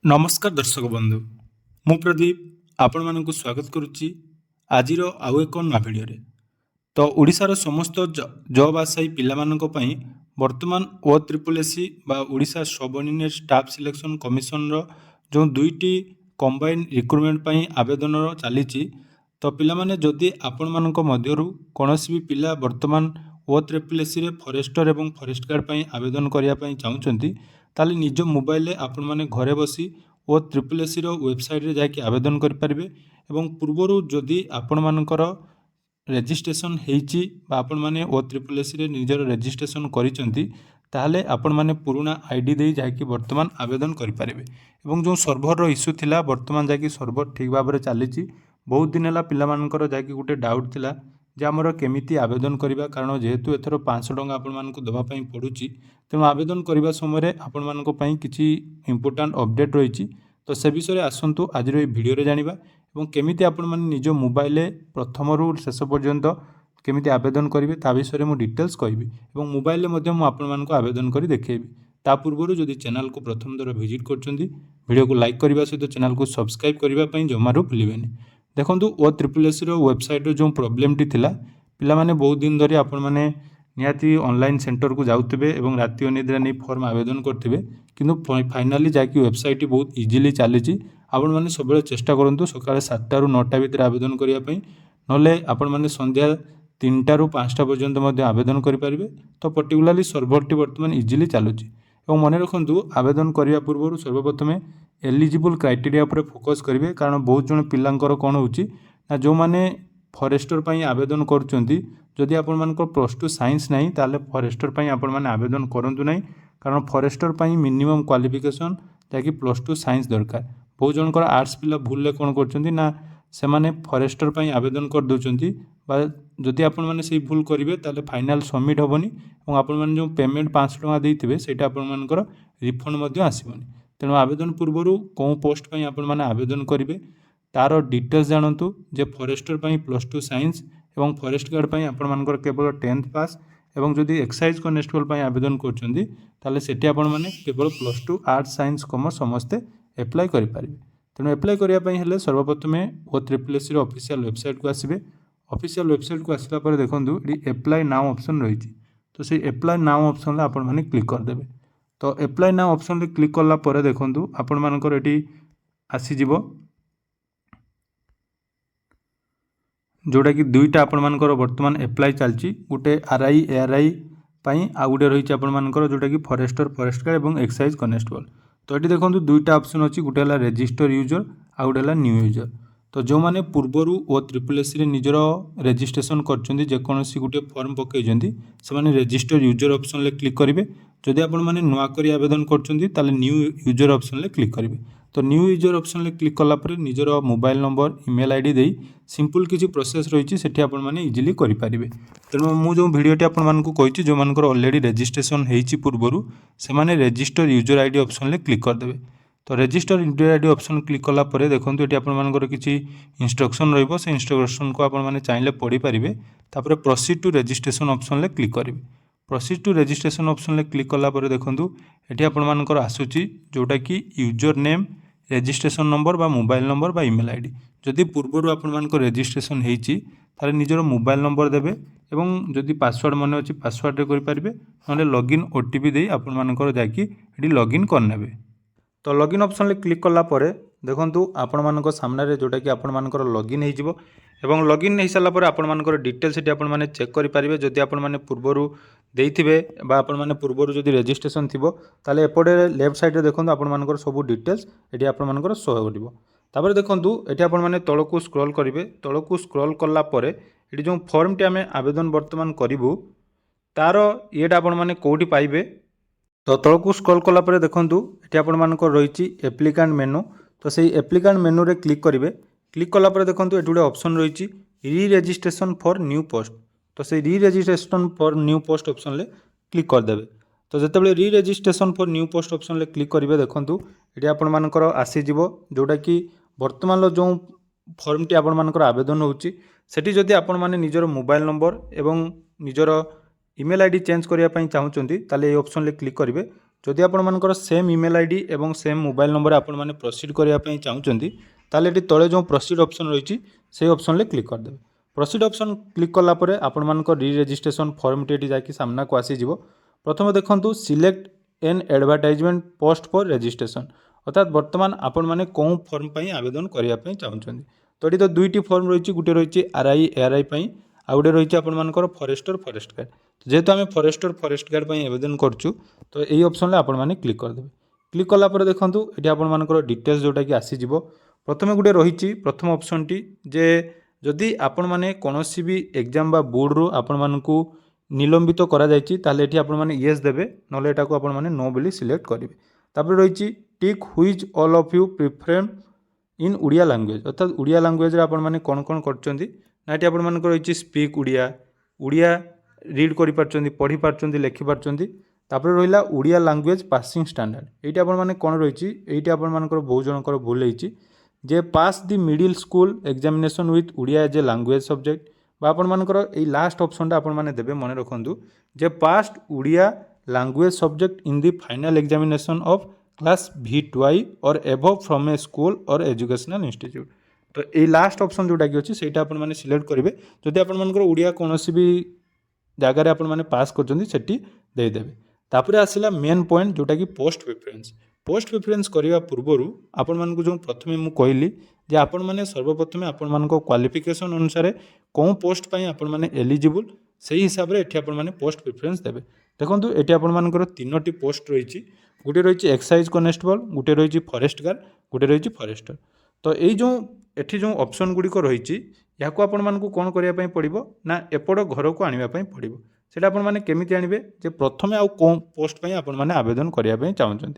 नमस्कार दर्शक बंधु मु प्रदीप आपण मानक स्वागत करुच्ची आजिर आउ एक नवा भिडियो तो ओडिशार समस्त जॉब आशायी पिलामानंको वर्तमान OSSC बा Odisha subordinate staff selection commission रो जो दुईटी कंबाइन रिक्रुटमेंट पई आवेदन चली तो पिलामाने जदि आपण मानक मध्यरु कोनोसी भी पिला वर्तमान OSSC रे फॉरेस्टर एवं फॉरेस्ट गार्ड पई आवेदन करिया पई चाहुचंती ताले निज मोबाइल आपण मैंने घरे बसी OSSC वेबसाइट रे जाके आवेदन करें एवं पूर्वर जदि आपण मानकर रेजिस्ट्रेशन होती आपण मैंने OSSC रे निजर रेजिस्ट्रेशन करिसेंती ताहले आपण माने पुराना आईडी दे जाके वर्तमान आवेदन करें एवं जो सर्भर रो इश्यू थिला वर्तमान जाके सर्भर ठीक भाव में चली बहुत दिन है पिला मानकर जाके गोटे डाउट थिला जे आमर केमिति आवेदन करवा कारण जेहेतु एथर 500 टंका आपण मानक देवाई पड़ुची तेणु आवेदन करने समय आपण मानक किछि इंपोर्टाट अपडेट रही तो से विषय आसतु आज भिडियो जानिबा एवं केमिति आपण माने निज मोबाइल प्रथम रु शेष पर्यंत केमिति आवेदन करेंगे ता विषय में डिटेल्स कहबी एवं मोबाइल आपण मानक आवेदन कर देखैबी ता पूर्व जदि चैनल को प्रथम दर विजिट करछंती वीडियो को लाइक करने सहित चैनल को सब्सक्राइब करने जमारू भूलें देखो OSSC वेबसाइट जो प्रोब्लेम टी थिला पिला माने बहुत दिन धरी आपण माने निहाती ऑनलाइन सेंटर को जाउतबे एवं राति अनिद्रा नहीं फॉर्म आवेदन करथिबे किंतु फाइनाली जाकी वेबसाइट बहुत इजीली चली आपण माने सब चेष्टा करंतु सकाळ 7टा रु 9टा भितर आवेदन करिया पई नले आपण माने संध्या 3टा रु 5टा पर्यंत मध्ये आवेदन करि परिबे तो पर्टिकुलरली सर्भर टी वर्तमान इजीली चलुची एवं मन रखंतु आवेदन करिया पूर्व सर्वप्रथमे एलिजिबल क्राइटेरिया पर फोकस करेंगे कारण बहुत जन पिलांकर कौन होची ना जो माने फॉरेस्टर पई आवेदन करुचंती जदि आपण मानकर +2 साइंस नहीं ताले फॉरेस्टर पई आपण माने आवेदन करंतु नहीं कारण फॉरेस्टर पई मिनिमम क्वालिफिकेशन जाकि +2 साइंस दरकार बहुत जनकर आर्ट्स पिला भूल कौन करचंती ना से माने फॉरेस्टर पई आवेदन कर दोचंती बा जदि आपण माने सही भूल करिवे ताले फाइनल सबमिट होबनी और आपण माने जो पेमेंट 500 टका देइथिबे सेटा आपण मानकर रिफंड मध्ये आसीबनी तेणु आवेदन पूर्वर कौ पोस्ट पर आपण मैंने आवेदन करेंगे तार डिटेल्स जानतु जे फॉरेस्टर पर +2 साइंस एवं फॉरेस्ट गार्ड पर आपण मानकर केवल 10th पास एवं जदि एक्साइज कनेस्टेबल पर आवेदन करते आपण मैंने केवल +2 आर्ट्स साइंस कॉमर्स समस्ते एप्लाय करें तेणु एप्लाय करने सर्वप्रथमे OSSC ऑफिशियल वेबसाइट को आसबे ऑफिशियल वेबसाइट को आसला पर देखंतु ये एप्लाय नाउ ऑप्शन रही तो से एप्लाय नाउ ऑप्शन आपण मैंने क्लिक करदेवे तो एप्लाय नाउ ऑप्शन रे क्लिक करला परे देखंतु आपण मानकर एटी आसीजिवो जोटा कि दुईटा आपण मानकर वर्तमान एप्लाय चलची गोटे RI ARI पई आ गोटे रही आपण मानकर जोटा कि फॉरेस्टर फॉरेस्ट गार्ड एवं एक्साइज कनेस्टेबल तो ये देखंतु दुईटा ऑप्शन अछि गोटे हला रजिस्टर यूजर आ गोटे हला न्यू यूजर तो जो माने पूर्वरु OSSC रे निजर रजिस्ट्रेशन करछंती जेकोनोसी गोटे फॉर्म पकेइछंती से माने रजिस्टर यूजर ऑप्शन ले क्लिक करिवे जदि आपण माने नुआ करी आवेदन करछंती ताले न्यू यूजर ऑप्शन ले क्लिक करिवे तो न्यू यूजर ऑप्शन ले क्लिक कला पर निजर मोबाइल नंबर ईमेल आईडी देई सिंपल किछि प्रोसेस रहिछि सेठी आपण माने इजीली करि परिबे तेणु मु जो भिडियोटी आपण मानकु कहिछि जो मानकर ऑलरेडी रजिस्ट्रेशन हेइछि पूर्वरु से माने रजिस्टर यूजर आईडी ऑप्शन ले क्लिक कर देबे तो register user ID option click कला परे देखंतु एटी आपण मानकर किछि इंस्ट्रक्शन रहइबो से इंस्ट्रक्शन को आपण माने चाहिले पढि परिबे तापर प्रोसीड टू रजिस्ट्रेशन ऑप्शन ले क्लिक करिवे प्रोसीड टू रजिस्ट्रेशन ऑप्शन ले क्लिक कला परे देखंतु एटी आपण मानकर आसुची जोटा कि यूजर नेम रजिस्ट्रेशन नंबर बा मोबाइल नंबर बा ईमेल आईडी जदि पूर्वरु आपण मानकर रजिस्ट्रेशन हेइची ताले निजर मोबाइल नंबर देबे एवं जदि पासवर्ड मने अछि पासवर्ड रे करि परिबे नले लॉगिन ओटीपी देई आपण मानकर जाकी एटी लॉगिन करनेबे तो लॉगिन ऑप्शन ले क्लिक कला परे देखंतु आपण मानकर सामने रे जोटा कि आपण मानकर लॉगिन हे जिवो एवं लॉगिन हे साला परे आपण मानकर डिटेल्स एटी आपण माने चेक करि परिबे जदि आपण माने पूर्वरु देइथिबे बा आपण माने पूर्वरु जदि रजिस्ट्रेशन थिबो ताले एपडे लेफ्ट साइड रे देखंतु आपण मानकर सब डिटेल्स एटी आपण मानकर शो करिवो तापर देखंतु एटी आपण माने तळकु स्क्रॉल करिवे तळकु स्क्रॉल करला परे एटी जो फॉर्म टी हमें आवेदन वर्तमान करिवु तार एटा आपण माने कोठी पाइबे तो तळकु स्क्रॉल कला परे देखंतु एटी आपण मानकर रहिछि एप्लिकेंट मेनू तो सेही एप्लिकेंट मेनू रे क्लिक करिवे क्लिक कला परे देखंतु एटी ऑप्शन रहिछि री रजिस्ट्रेशन फॉर न्यू पोस्ट तो से re registration for new post option ले क्लिक कर देबे तो जेतेबेले re registration for new post option ले क्लिक करिवे देखंतु एटी आपण मानकर आसी जिवो जोटा कि वर्तमान लो जो फॉर्म टी आपण मानकर आवेदन होउची सेठी जदि आपण माने निजर मोबाइल नंबर एवं निजर ईमेल आईडी चेंज करिया पई चाहुचंती ताले ए ऑप्शन ले क्लिक करिवे जदि आपणकर सेम ईमेल आईडी एवं सेम मोबाइल नंबर आपने प्रोसीड करने चाहते ताले ये तले जो प्रोसीड ऑप्शन रही से ऑप्शन क्लिक करदे। प्रोसीड ऑप्शन क्लिक कलापर आपंकर री रेजिस्ट्रेशन फॉर्मटी जाकि सामना को आसीज। प्रथम देखूँ select an advertisement post for registration अर्थात बर्तमान आपण मैंने कौन फॉर्म पर आवेदन करने चाहते। तो ये तो दुईटी फॉर्म रही गोटे रही आरआई एआरआई आउ गोटे रही आपर फॉरेस्टर फॉरेस्ट गार्ड। जेहेतु आम फॉरेस्टर फॉरेस्ट गार्ड आवेदन करूँ तो यही ऑप्शन आपने क्लिक करदे। क्लिक कलापर देखूँ ये आपर डिटेल्स जोटा कि आसीज। प्रथम गोटे रही प्रथम ऑप्शन टी जे जदि आपण मैंने कौन भी एग्जाम बा बोर्ड रू आपण मानकू निलंबित करा जायछि ताले एठी आपण माने येस देबे नले एटाको आपण माने नो बोली सिलेक्ट करेंगे। तापर रही टिक हुईज all of you prefer them in Odia language अर्थात उड़िया लैंग्वेज रे आपण माने कोन कोन करचंदी ना एठी आपण मानक रही स्पीक उड़िया उड़िया रीड करि पारचंदी पढ़ी पारचंदी लिखि पारचंदी। तापर रहिला उड़िया लैंग्वेज पासिंग स्टैंडर्ड एठी आपण माने कोन रही एठी आपण मानकर बहु जनकर भूल होईछि जे pass the middle school examination with Odia as a language subject बा आपण मानकर ए लास्ट ऑप्शन टा आपण माने देबे मन रखंतु जे passed Odia language subject in the final examination of class V2I और एबव फ्रॉम ए स्कूल और एजुकेशनल इंस्टीट्यूट। तो ये लास्ट ऑप्शन जोटा कि अच्छी से आपण माने सिलेक्ट करेंगे जदि आपण मानकर उड़िया कौन भी जगार आपण माने पास करछंती सेठी दे देबे। तापर आसिला मेन पॉइंट जोटा कि पोस्ट प्रेफरेंस करने पूर्वर आपण मानक जो प्रथमे मु कहली जे आपण माने सर्वप्रथम आपण मानक क्वालिफिकेशन अनुसार कौन पोस्ट पाई आपण माने एलिजिबल से हिसाब से एठी आपण माने पोस्ट प्रेफरेंस देबे। देखंतु एठी आपण मानकर तीनोटी पोस्ट रही गोटे रही एक्साइज कनेस्टेबल गोटे रही फॉरेस्ट गार्ड गोटे रही फॉरेस्टर। तो यही जो एठी जो ऑप्शन गुड़िक रही या आपण मानकू कौन करने पड़ो ना एपट घर को आने पड़ो सेटा आपण माने केमिति आनिबे जे प्रथमे आउ कौन पोस्ट पाई आपण माने आवेदन करने चाहते।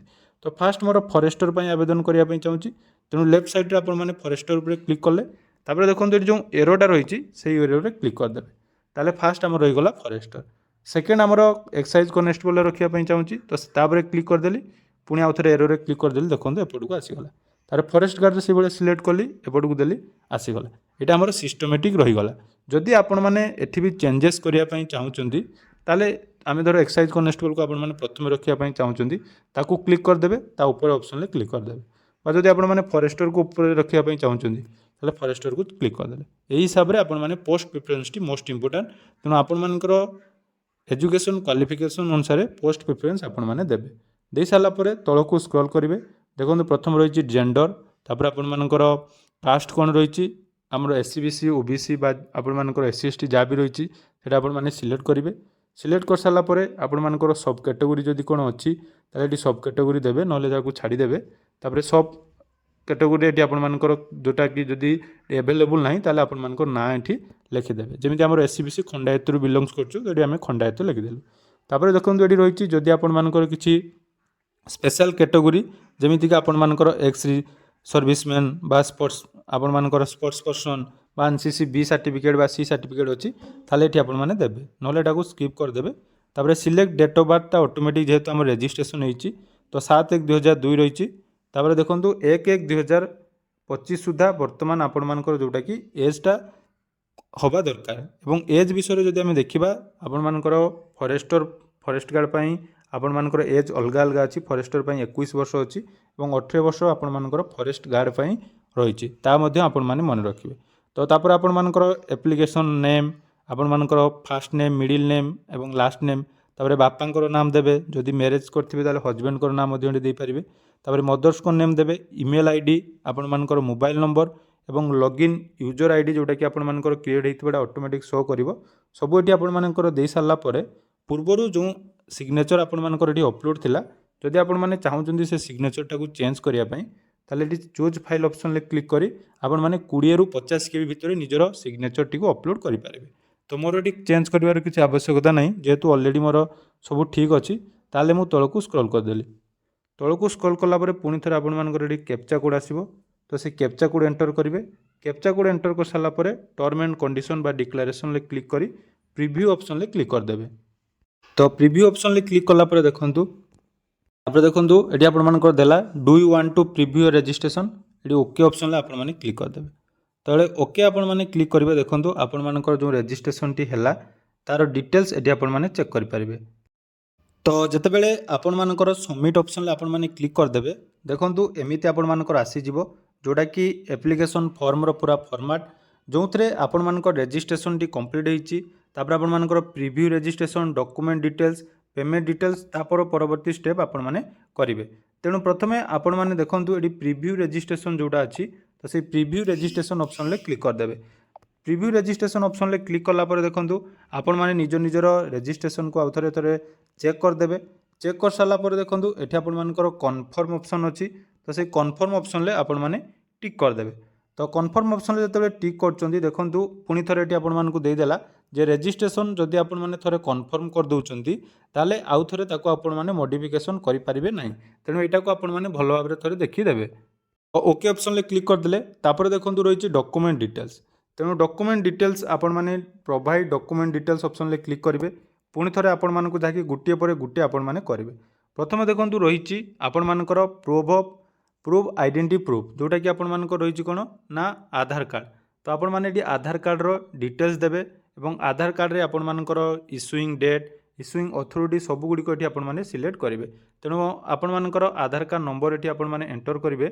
तो फास्ट मोर फॉरेस्टर पाई आवेदन करने चाहूँगी तेणु लेफ्ट साइड रे आपण माने फॉरेस्टर उपर क्लिक कले तापर देखो जो एरोटा रही से एरोरे क्लिक करदे ताले फास्ट आम रहीगला फॉरेस्टर। सेकेंड आमर एक्साइज कनेस्टेबल रखापी चाहूँगी तो तापर क्लिक करदेली पुणी आउ थे एरोरे क्लिक करदेली देखो एपट को आसीगला तार फॉरेस्ट गार्ड से भाई सिलेक्ट कली एपट को देली आसीगला यहाँ आमर सिस्टमेटिक रहीगला। जदि आपण मैंने एठी भी चेंजेस करने चाहूँगी ताले आम धर एक्साइज कनेस्टेबल को आपण प्रथम रखापी चाहूँगी ताकू क्लिक करदे ऊपर ऑप्शन क्लिक करदे जब आप फॉरेस्टर को ऊपर रखापी चाहूँगी ताले फॉरेस्टर को क्लिक करदे। यही हिसाब से आपण post preference T most important तेणु आपर एजुकेशन क्वालिफिकेशन अनुसार पोस्ट प्रिफरेंस आपण मैंने देवे। दे सारा पर तल को स्क्रॉल करेंगे देखो प्रथम रही जेंडर तापर आपर कास्ट कौन रही आमर SC BC OBC आपर SC ST जहाँ भी रही है सिलेक्ट करेंगे। सिलेक्ट कर सारापर आपर सब कैटेगोरी जदि कौन अच्छी ये सब कैटेगोरी देवे ना छाड़देवे तापर सब कैटेगोरी ये आपर जोटा कि जदि एभेलेबल ना ताले आपर ना ये लिखिदेवे जमी आम SC BC खंडायत बिलंग्स करें खंडायत लिखिदेलु। तापर देखो ये रही जदि आपर किसी स्पेशल कैटेगोरी जमीक आपर एक्स सर्विसमैन बा स्पोर्ट्स आपर स्पोर्ट्स पर्सन बा NCC B सर्टिफिकेट बा C सर्टिफिकेट अच्छी ताले ये आपने देवे ना स्किप करदे। तापर select date of birth automatic जेहेतु आम रजिस्ट्रेशन होती तो 7/1/2002 रही। तापर देखो 1/1/2025 सुधा बर्तमान आपर जोटा कि एजटा हवा दरकार एवं एज विषय जदि आम देखा आपर फॉरेस्ट गार्ड पाई आपर एज अलग अलग अच्छी फॉरेस्टर पाई 21 वर्ष अच्छी और 18 वर्ष आपर फॉरेस्ट गार्ड पाई रही आपण मैंने मन रखिए। तो तापर आपर एप्लिकेशन नेम आपर फास्ट नेम मिडिल नेम एवं लास्ट नेम तापर बापांकर नाम देवे जदि मैरेज करते हजबैंड नाम दे पारे तापर मदर्स को नेम देवे ईमेल आईडी आपर मोबाइल नंबर एवं लॉगिन यूजर आईडी जोटा कि आपर क्रिएट होता ऑटोमेटिक शो कर सब ये आपर दे सारापर पूर्वर जो सिग्नेचर आपर अपलोड थिला जदि आपण चाहूँ से सिग्नेचर टाक चेंज करने ताले चूज फाइल ऑप्शन क्लिक करी आपण मैंने 20 ରୁ 50 KB भितर निजर सिग्नेचर टी अपलोड करेंगे। तो मोर ये चेंज कर किसी आवश्यकता नहीं जेहेतु ऑलरेडी मोर सब ठीक अच्छी ताले मु तल को स्क्रॉल करदेली। तल को स्क्रॉल कलापर पुणी थे आपर कैप्चा कोड आसो तो से कैप्चा कोड एंटर करेंगे। कैप्चा कोड एंटर कर सारापर टर्म एंड कंडीशन बा डिक्लेरेशन क्लिक करी प्रिव्यू ऑप्शन क्लिक करदे। तो प्रिव्यू ऑप्शन क्लिक कलापर देखंतु तापर देखंतु एटी आपन देला do you want to preview registration ये ओके ऑप्शन आपने क्लिक करदे। तले ओके आपने क्लिक करेंगे देखो आपर जो रजिस्ट्रेशन टी है तार डिटेल्स ये आपने चेक करेंगे। तो ଯେତେବେଳେ ଆପଣମାନଙ୍କର ସବମିଟ୍ ଅପସନ୍ରେ ଆପଣମାନେ କ୍ଲିକ୍ କରିଦେବେ ଦେଖନ୍ତୁ ଏମିତି ଆପଣମାନଙ୍କର ଆସିଯିବ ଯେଉଁଟାକି ଆପ୍ଲିକେସନ୍ ଫର୍ମର ପୁରା ଫର୍ମାଟ୍ ଯେଉଁଥିରେ ଆପଣମାନଙ୍କ ରେଜିଷ୍ଟ୍ରେସନ୍ଟି କମ୍ପ୍ଲିଟ୍ ହେଇଛି ତାପରେ ଆପଣମାନଙ୍କର preview registration document details payment details ତାପରେ ପରବର୍ତ୍ତୀ ଷ୍ଟେପ୍ ଆପଣମାନେ କରିବେ ତେଣୁ ପ୍ରଥମେ ଆପଣମାନେ ଦେଖନ୍ତୁ ଏଠି ପ୍ରିଭ୍ୟୁ ରେଜିଷ୍ଟ୍ରେସନ୍ ଯେଉଁଟା ଅଛି ତ ସେଇ ପ୍ରିଭ୍ୟୁ ରେଜିଷ୍ଟ୍ରେସନ୍ ଅପସନ୍ରେ କ୍ଲିକ୍ କରିଦେବେ प्रिव्यू रेजिस्ट्रेशन ऑप्शन ले क्लिक कला पर देखंतु आपण माने निज निजर रेजिस्ट्रेशन को आउथरे थरे चेक कर देबे चेक कर साला पर देखंतु एठी आपण मानकर कन्फर्म ऑप्शन अछि तो से कन्फर्म ऑप्शन ले आपण माने टिक कर देबे तो कन्फर्म ऑप्शन ले जतबे टिक करचंदी देखंतु पुनी थरे एठी आपण मानकु देई देला जे रेजिस्ट्रेशन जदि आपण माने थरे कन्फर्म कर दउचंती ताले आउथरे ताको आपण माने मॉडिफिकेशन करि परिबे नाही तेनु एटा को आपण माने भलो भाबरे थरे देखि देबे ओके ऑप्शन ले क्लिक कर देले तापर देखंतु रहिछि डॉक्यूमेंट डिटेल्स तेणु डॉक्यूमेंट डिटेल्स आपण माने प्रोवाइड डॉक्यूमेंट डिटेल्स ऑप्शन ले क्लिक करेंगे पुणी थे आपण मानक जहाँकि गोटे पर गोटे आपण माने करेंगे प्रथम देखंतु रही आपण मानकर प्रूफ आइडेंटिटी प्रूफ जोटा कि आपण मानक रही कौन ना आधार कार्ड तो आपण माने ये आधार कार्ड रो डिटेल्स देबे एवं आधार कार्ड रे आपण मानकर इश्यूइंग डेट इश्यूइंग अथॉरिटी सब गुड़िक ये आपण माने सिलेक्ट करेंगे तेणु आपण मानकर आधार कार्ड नंबर ये आपण माने एंटर करेंगे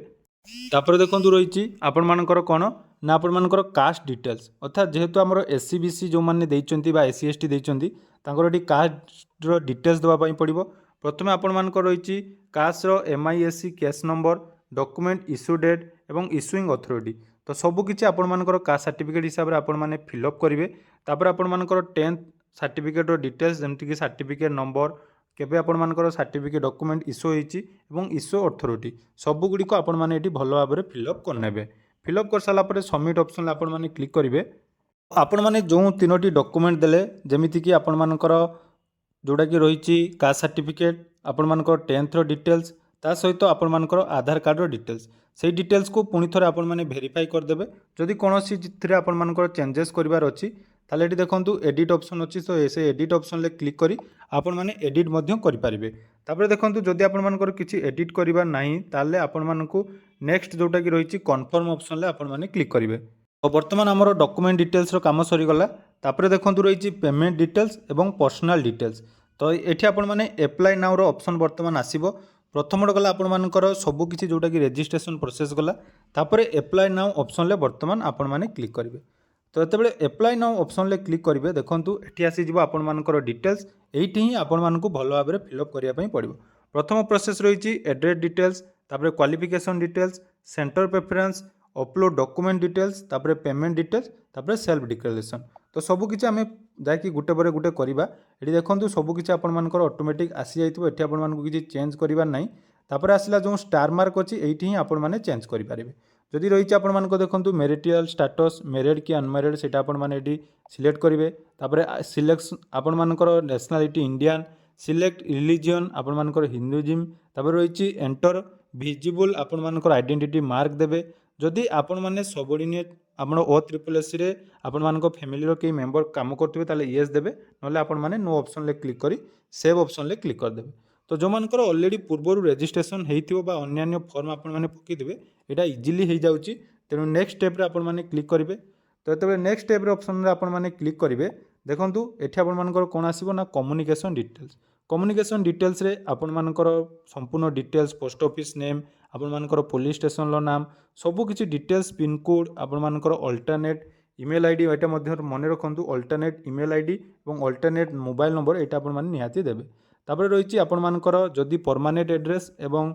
तापर देखंतु रही आपण मानकर कौन ना आपण मानकर कास्ट डिटेल्स अर्थात जेहेतु आमर एससी बीसी जो मैंने देइचंती बा एससी एसटी देइचंती तांकर एटी कास्ट रो डिटेल्स देवा पई पड़िबो प्रथमे आपण मानकर रही कास्ट रो MISC case number document issue date एवं इश्यूइंग अथॉरिटी तो सब किछि आपण मानकर कास्ट सर्टिफिकेट हिसाब रे आपण माने फिलअप करिवे तापर आपण मानकर 10th सर्टिफिकेट रो डिटेल्स जेमति कि सर्टिफिकेट नंबर केबे आपण मानकर सर्टिफिकेट डॉक्यूमेंट इश्यू होईची एवं इश्यू अथॉरिटी सब गुडी को आपण माने एटी भलो भाबरे फिलअप करनेबे फिलअप कर सारा पर सबमिट ऑप्शन आपण माने क्लिक करेंगे आपण माने जो तीनोटी डॉक्यूमेंट देले जेमिति कि आपण मानकर जोटा कि रही कास्ट सर्टिफिकेट आपण मानकर 10th रो डिटेल्स ता सहित आपण मानकर आधार कार्ड रो डिटेल्स से डिटेल्स को पुणी थोड़े आपण माने वेरीफाई करदेबे जदि कोनोसी चित्रे आपण मानकर चेंजेस करिवार अछि ताले एटी देखंतु एडिट ऑप्शन अछि तो से एडिट ऑप्शन ले क्लिक करी आपण माने एडिट मध्य करि परिबे तापर देखंतु जदि आपण मानकर किछि एडिट करिवार नाही ताले आपण मानकु नेक्स्ट जोटा कि रही कन्फर्म ऑप्शन ले आपण माने क्लिक करेंगे तो बर्तमान आमर डॉक्यूमेंट डिटेल्स रो काम सरीगला तापर देखंतु रही पेमेंट डिटेल्स एवं पर्सनल डिटेल्स तो ये आपण माने एप्लाई नाउ रो ऑप्शन बर्तमान आसीबो प्रथम गला आपण मानकर सब किछि जोटा कि रजिस्ट्रेशन प्रोसेस गला तापर एप्लाई नाउ ऑप्शन ले बर्तमान आपण माने क्लिक करेंगे तो ये एप्लाई नाउ ऑप्शन ले क्लिक करेंगे देखंतु एठी आसी जिवो आपण मानकर डिटेल्स एठी ही आपण मानकु भलो भाबरे फिलअप करिया पई पड़िबो प्रथम प्रोसेस रही एड्रेस डिटेल्स तापर qualification details centre preference upload document details तापर पेमेंट डिटेल्स तापर सेल्फ डिक्लेरेशन तो सब किछि आमे जाकि गुटे पर गुटे करिबा एठी देखंतु सब किछि आपण मानकर ऑटोमेटिक आसी जाइतबो एठी आपण मानकु किछि चेंज करिबार नाही तापर आसिला जो स्टार मार्क अछि एठी ही आपण माने चेंज करि पारिबे जदि रही आपण मानक देखंतु मैरिटल स्टेटस मैरिड कि अनमैरिड सेटा आपण माने एठी सिलेक्ट करिवे तापर सिलेक्शन आपण मानकर नेशनलिटी इंडियन सिलेक्ट रिलीजियन आपण मानकर हिंदुइज्म तापर रही एंटर विजिबल आपण मानकर आइडेंटिटी मार्क देबे जदि आपण माने सबऑर्डिनेट आपण O SSS रे आपण मानकर फैमिली रो के मेंबर काम करथिबे ताले यस देबे नले आपण माने नो ऑप्शन ले क्लिक करी सेव ऑप्शन ले क्लिक कर देबे तो जो मानकर ऑलरेडी पूर्वरु रजिस्ट्रेशन हेइथिबो बा अन्य फॉर्म आपण माने पकि देबे एटा इजीली हे जाउची तेनु नेक्स्ट स्टेप रे आपण माने क्लिक करिवे तो एतबे नेक्स्ट स्टेप रे ऑप्शन रे आपण माने क्लिक करिवे देखंतु एठी आपण मानकर कोन आसीबो ना कम्युनिकेशन डिटेल्स रे आपण मानकर संपूर्ण डिटेल्स पोस्ट ऑफिस नेम आपण मानकर पुलिस स्टेशन लो नाम सब किछि डिटेल्स पिन कोड आपण मानकर अल्टरनेट ईमेल आईडी एटा मध्ये मने रखंतु अल्टरनेट ईमेल आईडी एवं अल्टरनेट मोबाइल नंबर एटा आपण माने निहाती देबे तापर रहिछि आपण मानकर जदि परमानेंट एड्रेस एवं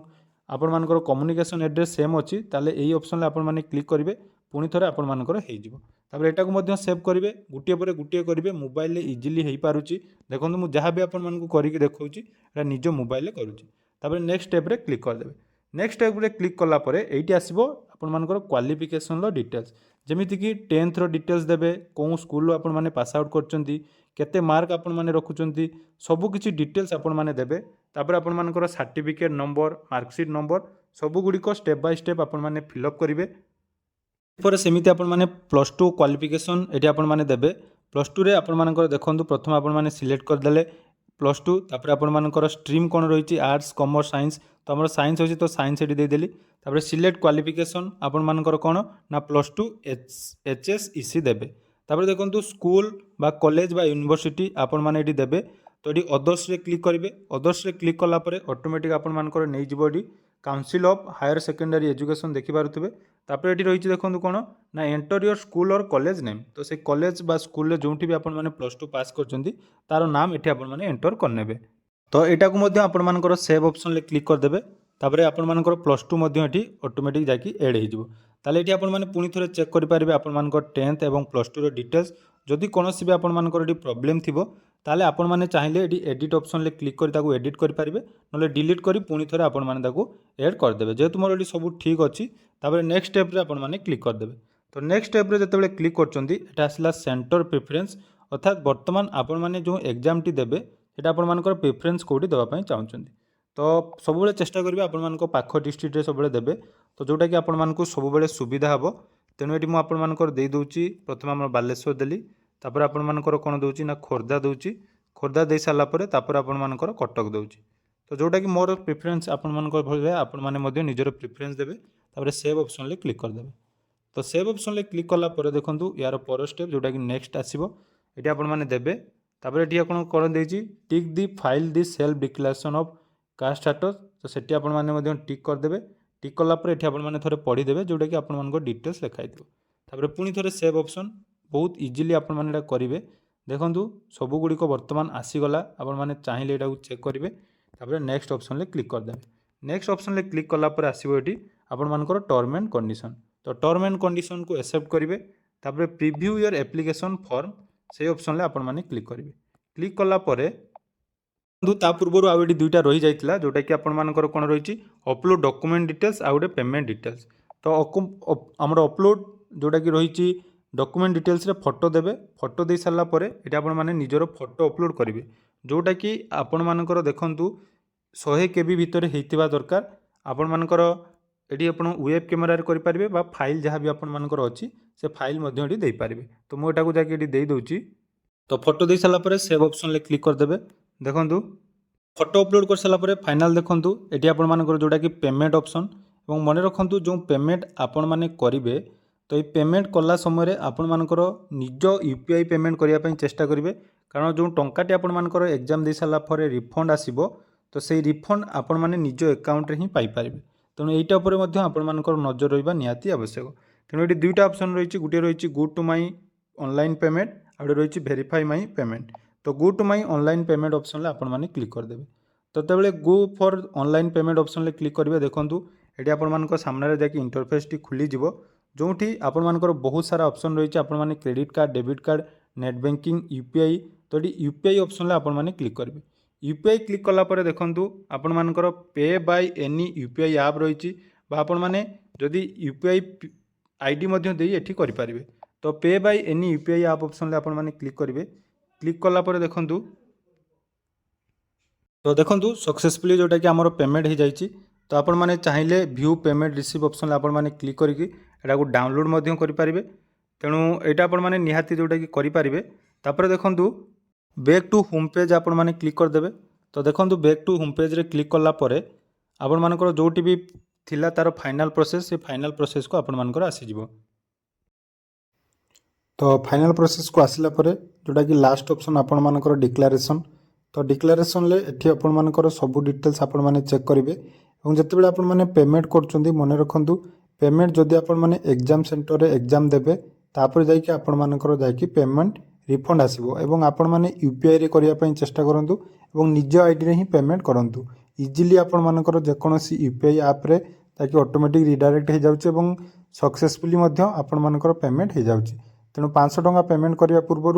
आपण मानकर कम्युनिकेशन एड्रेस सेम अछि ताले एही ऑप्शन ले आपण माने क्लिक करिवे पुणी थरे आपण मानकर हेइ जिवो तापर एटा को मध्ये सेव करिवे गुटिए पर गुटिए करिवे मोबाइल ले इजीली हेइ पारुची देखंतु मु जहां भी आपण मानकु करिके देखौची एटा निज मोबाइल ले करूची तापर नेक्स्ट स्टेप रे क्लिक कर देबे नेक्स्ट स्टेप रे क्लिक कला परे एइटी आसीबो आपण मानकर क्वालिफिकेशन लो डिटेल्स जेमिति कि 10th रो डिटेल्स देबे कोन स्कूल लो आपण माने पास आउट करचंती केते मार्क आपण माने रखुचंती सब किछि डिटेल्स आपण माने देबे तापर आपण मानकर सर्टिफिकेट नंबर मार्कशीट नंबर सब गुडी को स्टेप बाय स्टेप आपण माने फिलअप करिवे पर सेमिति आपण माने +2 क्वालिफिकेशन एटी आपण माने देबे +2 रे आपण मानकर देखंतु प्रथम आपण माने सिलेक्ट कर देले +2 तापर आपण मानकर स्ट्रीम कोन रहिछि आर्ट्स कॉमर्स साइंस तो हमर साइंस होछि तो साइंस एटी दे देली तापर सिलेक्ट क्वालिफिकेशन आपण मानकर कोन ना +2 HSEC देबे तापर देखंतु स्कूल बा कॉलेज बा यूनिवर्सिटी आपण माने एटी देबे तो ये अदर्स रे क्लिक करेंगे। अदर्स रे क्लिक कलापर ऑटोमेटिक आपर नहीं जीव ये council of higher secondary education देखिपे। तापर ये रही देखो कौन ना एंटर योर स्कूल और कॉलेज नेम। तो से कॉलेज बा स्कूल जो भी आप +2 पास कर तार नाम ये आप एंटर करने। तो यहाँ को आपर सेव ऑप्शन क्लिक करदे। तापर आपर +2 ये ऑटोमेटिक जाकि एड हो ताले ये आपने पुणी थे चेक करेंगे आपर 10th और +2 डिटेल्स। जदि कौन भी आपर प्रोब्लेम थी ताले आपण मैंने चाहिए ये एडिट ऑप्शन क्लिक कर एडिट करेंगे ना डिलीट कर पुणी थे आपको एड करदे। जेहेतु मोर ये सब ठीक अच्छी नेक्स्ट स्टेप आपने क्लिक करदे। तो नेक्स्ट स्टेप जो क्लिक कर सेंटर प्रिफरेन्स अर्थात बर्तमान आपण मैंने जो एग्जाम टी देबे सेटा आपर प्रिफरेन्स कौटी देवाई चाहते। तो सब चेष्टा करेंगे आपण पाख डिस्ट्रिक्ट सब देवे तो जोटा कि आपको सब सुविधा हे। तेणु ये मुझे दूसरी प्रथम आम बालेश्वर देली तापर आपर कौन दूसरी ना खोर्धा दूसरी खोर्धा दे सारापर आपर कटक दूसरी। तो जोटा कि मोर प्रिफरेन्स आपने निजर प्रिफरेन्स देवे तापर सेव ऑप्शन क्लिक करदे। तो सेव ऑप्शन क्लिक कलापर देखूँ यार पर स्टेप जोटा कि नेक्स्ट आसो ये आपने देवे। तापर ये आपन कौन देती tick the file the self declaration of caste status. तो सेठी आपने टिक करदे। टिक कलापर ये आपने थे पढ़ीदेवे जोटा कि आप डिटेल्स लिखाई थोड़ा पुणी थे सेव ऑप्शन बहुत इजिली आपने करेंगे। देखूँ सबुगुड़िक बर्तमान आसीगला आपने चाहिए यहाँ चेक करेंगे तापर नेक्स्ट ऑप्शन क्लिक करदे। नेक्स्ट ऑप्शन क्लिक कलापर आसो ये आपर टर्म एंड कंडीशन। तो टर्म एंड कंडीशन को एक्सेप्ट करेंगे तापर प्रिव्यू योर एप्लिकेशन फॉर्म से ऑप्शन आपने क्लिक करेंगे। क्लिक कलापर ता पूर्व आउ ये दुईटा रही जाता जोटा कि आपर कौन रही अपलोड डॉक्यूमेंट डिटेल्स आउ गोटे पेमेंट डिटेल्स। तो आमर अपलोड जोटा कि रही डॉक्यूमेंट डिटेल्स रे फोटो देवे। फोटो दे सारा पर ये आपने निजर फोटो अपलोड करेंगे जोटा कि आपर देखूँ 100 KB भितर होता दरकार। आपर ये आप वेब कैमेरा करेंगे फाइल जहाँ भी आपर अच्छी से फाइल दे पारे। तो मुझे जाकि दे दूँगी। तो फोटो दे सारापर सेव ऑप्शन क्लिक करदे। देखूँ फोटो अपलोड कर सारापर फाइनाल देखूँ ये आपर जोटा कि पेमेंट ऑप्शन और मन रखु जो पेमेंट आपण मैंने करेंगे तो ये पेमेंट कला समय आपर निज यूपीआई पेमेंट करने चेष्टा करेंगे कारण जो टंकाटी आपर एग्जाम दे सारापर रिफंड आसो तो से रिफंड आपण मैंने निज अकाउंट रे ही पाइपर। तेणु यहाँ पर आपर नजर रहा निहाती आवश्यक। तेणु ये दुईटा ऑप्शन रही गोटे रही go to my online payment आउ रही वेरीफाई माई पेमेंट। तो go to my online payment option आपने क्लिक करदे। तो तेबले go for online payment option click करेंगे। देखूँ ये आपर सामने जाकि इंटरफेस टी खुलीजिव जो आपर बहुत सारा ऑप्शन रही है credit card debit card net banking UPI. तो ये यूपीआई ऑप्शन आपने क्लिक करेंगे। यूपीआई क्लिक कलापर देखूँ आपर पे बाय एनी यूपीआई ऐप रही आपने जदि यूपीआई आईडी ये करेंगे। तो पे by any UPI app option आपने क्लिक करेंगे। क्लिक कलापर देखूँ तो देखूँ सक्सेसफुली जोटा कि आमर पेमेंट हो जाए। तो आपण मैंने चाहिए व्यू पेमेंट रिसीव ऑप्शन आपने क्लिक करके डाउनलोड करेंगे। तेणु यहाँ आपने निहाती जोटा कि करेंगे। तापर देखूँ बैक टू होम पेज आपने क्लिक करदे। तो देखूँ बैक टू होम पेज रे क्लिक कलापर आपर जोटी भी थिला तार फाइनाल प्रोसेस से फाइनाल प्रोसेस को आपर आसीज। तो फाइनाल प्रोसेस को आसला जोटा कि लास्ट ऑप्शन आपर डिक्लेरेशन। तो डिक्लेरेशन ये आपर सब डिटेल्स आपने चेक करेंगे और जिते आपने पेमेंट कर मन रखु पेमेंट जदि आपने एग्जाम सेंटर रे एग्जाम देवे तापर जाकि आपर जाकि पेमेंट रिफंड आसो एवं आपण मैंने यूपीआई रे करने चेष्टा करूँ और निज आईडी रे ही पेमेंट करूँ इजिली आपर जेकोसी यूपीआई ऐप रे ताकि ऑटोमेटिक रिडायरेक्ट हो जाऊँ सक्सेसफुली आपर पेमेंट हो जाऊँ। तेणु 500 टंका पेमेंट करने पूर्व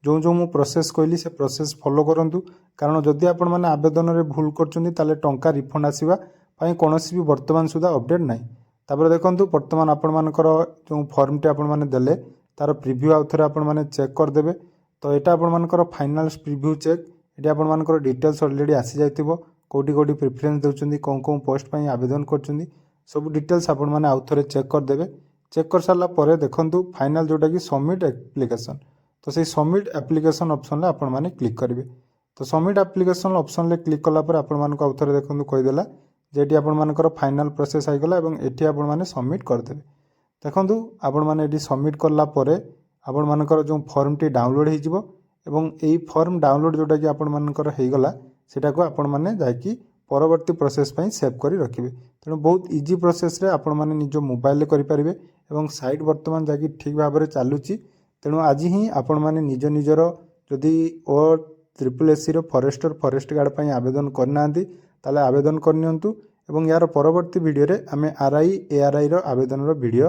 जो जो मु प्रोसेस कहली से प्रोसेस फॉलो करूँ कारण जदि आपण मैंने आवेदन में भूल कर टंका रिफंड आसवा कौन भी वर्तमान सुधा अपडेट ना। तापर देखूँ बर्तमान आपर जो फॉर्म टी आपने देले तार प्रिव्यू आउ थे आपने चेक करदे। तो यहाँ आपर फाइनाल प्रिव्यू चेक ये आपर डिटेल्स ऑलरेडी आसी जाइथिबो कोटी कोटी प्रिफरेन्स देउछन्ती कौन कौन पोस्ट पर आवेदन कर सब डिटेल्स आपने आउ थे चेक करदे। चेक कर सारा पर देखूँ फाइनाल जोटा कि सबमिट एप्लिकेशन। तो से सबमिट एप्लिकेशन ऑप्शन आपने क्लिक करेंगे। तो सबमिट एप्लिकेशन ऑप्शन क्लिक कलापर आपको आउ थे देखूँ कहीदेला जेटी आपर फाइनाल प्रोसेस आईगला और ये आपने सबमिट करदे। देखूँ आपण मैंने सबमिट कलापर आपर जो फॉर्म टी डाउनलोड हो ଏବଂ ଏହି ଫର୍ମ ଡାଉନଲୋଡ଼ ଯେଉଁଟାକି ଆପଣମାନଙ୍କର ହେଇଗଲା ସେଟାକୁ ଆପଣମାନେ ଯାଇକି ପରବର୍ତ୍ତୀ ପ୍ରୋସେସ୍ ପାଇଁ ସେଭ୍ କରି ରଖିବେ। ତେଣୁ ବହୁତ ଇଜି ପ୍ରୋସେସ୍ରେ ଆପଣମାନେ ନିଜ ମୋବାଇଲରେ କରିପାରିବେ ଏବଂ ସାଇଟ୍ ବର୍ତ୍ତମାନ ଯାଇକି ଠିକ୍ ଭାବରେ ଚାଲୁଛି। ତେଣୁ ଆଜି ହିଁ ଆପଣମାନେ ନିଜ ନିଜର ଯଦି OSSSCର ଫରେଷ୍ଟ ଗାର୍ଡ଼ ପାଇଁ ଆବେଦନ କରିନାହାନ୍ତି ତାହେଲେ ଆବେଦନ କରିନିଅନ୍ତୁ ଏବଂ ଏହାର ପରବର୍ତ୍ତୀ ଭିଡ଼ିଓରେ ଆମେ RI ARIର ଆବେଦନର ଭିଡ଼ିଓ